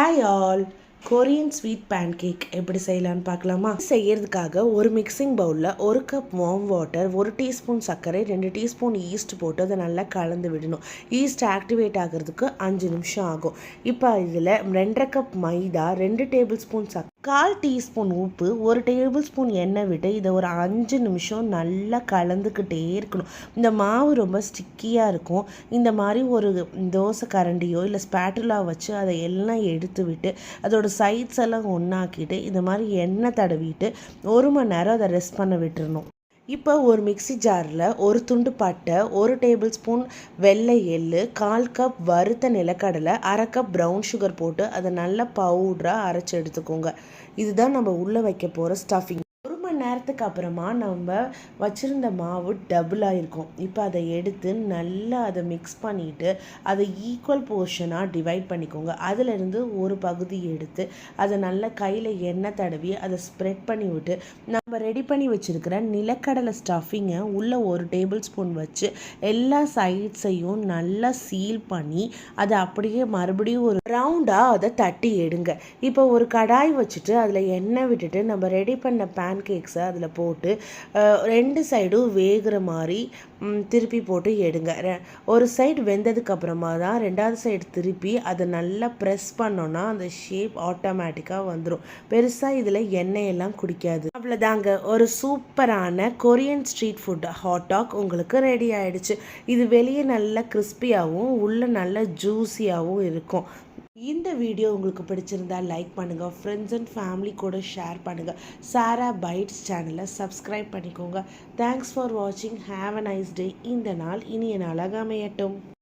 Hi all, Korean sweet pancake எப்படி செய்யலான்னு பார்க்கலாமா? செய்யறதுக்காக ஒரு மிக்சிங் பவுலில் 1 கப் வார்ம் வாட்டர், 1 டீஸ்பூன் சர்க்கரை, 2 டீஸ்பூன் ஈஸ்ட் போட்டு அதை நல்லா கலந்து விடணும். ஈஸ்ட் ஆக்டிவேட் ஆகிறதுக்கு 5 நிமிஷம் ஆகும். இப்போ இதில் 2.5 கப் மைதா, 2 டேபிள் ஸ்பூன் சர்க்கரை, 1/4 டீஸ்பூன் உப்பு, 1 டேபிள் ஸ்பூன் எண்ணெய் விட்டு இதை ஒரு 5 நிமிஷம் நல்லா கலந்துக்கிட்டே இருக்கணும். இந்த மாவு ரொம்ப ஸ்டிக்கியாக இருக்கும். இந்த மாதிரி ஒரு தோசை கரண்டியோ இல்லை ஸ்பேட்டுலா வச்சு அதை எல்லாம் எடுத்து விட்டு அதோட சைட்ஸ் எல்லாம் ஒன்றாக்கிட்டு இந்த மாதிரி எண்ணெய் தடவிட்டு 1 மணி நேரம் அதை ரெஸ்ட் பண்ண விட்டுறணும். இப்போ ஒரு மிக்சி ஜாரில் ஒரு துண்டு பட்டை, 1 டேபிள்-ஸ்பூன் வெள்ளை எள்ளு, 1/4 கப் வறுத்த நிலக்கடலை, 1/2 கப் ப்ரௌன் சுகர் போட்டு அதை நல்லா பவுடராக அரைச்சி எடுத்துக்கோங்க. இதுதான் நம்ம உள்ளே வைக்க போகிற ஸ்டஃபிங். நேரத்துக்கு அப்புறமா நம்ம வச்சுருந்த மாவு டபுளாக இருக்கும். இப்போ அதை எடுத்து நல்லா அதை மிக்ஸ் பண்ணிவிட்டு அதை ஈக்குவல் போர்ஷனாக டிவைட் பண்ணிக்கோங்க. அதிலிருந்து ஒரு பகுதி எடுத்து அதை நல்லா கையில் எண்ணெய் தடவி அதை ஸ்ப்ரெட் பண்ணி விட்டு நம்ம ரெடி பண்ணி வச்சுருக்கிற நிலக்கடலை ஸ்டஃபிங்கை உள்ளே 1 டேபிள்-ஸ்பூன் வச்சு எல்லா சைட்ஸையும் நல்லா சீல் பண்ணி அதை அப்படியே மறுபடியும் ஒரு ரவுண்டாக அதை தட்டி எடுங்க. இப்போ ஒரு கடாய் வச்சுட்டு அதில் எண்ணெய் விட்டுட்டு நம்ம ரெடி பண்ண பேன்கேக்ஸை அதில் போட்டு 2 சைடும் வேகிற மாதிரி திருப்பி போட்டு எடுங்க. ஒரு சைடு வெந்ததுக்கு அப்புறமா தான் 2வது சைடு திருப்பி அதை நல்லா ப்ரெஸ் பண்ணோன்னா அந்த ஷேப் ஆட்டோமேட்டிக்காக வந்துடும். பெருசாக இதில் எண்ணெயெல்லாம் குடிக்காது. அவ்வளோதாங்க, ஒரு சூப்பரான Korean street food hot dog உங்களுக்கு ரெடி ஆகிடுச்சு. இது வெளியே நல்லா கிறிஸ்பியாகவும் உள்ளே நல்லா ஜூஸியாகவும் இருக்கும். இந்த வீடியோ உங்களுக்கு பிடிச்சிருந்தா லைக் பண்ணுங்கள், ஃப்ரெண்ட்ஸ் அண்ட் ஃபேமிலி கூட ஷேர் பண்ணுங்கள். சாரா பைட்ஸ் சேனலை சப்ஸ்கிரைப் பண்ணிக்கோங்க. தேங்க்ஸ் ஃபார் வாட்சிங். Have a nice day. இந்த நாள் இனிய நாளாக அமையட்டும்.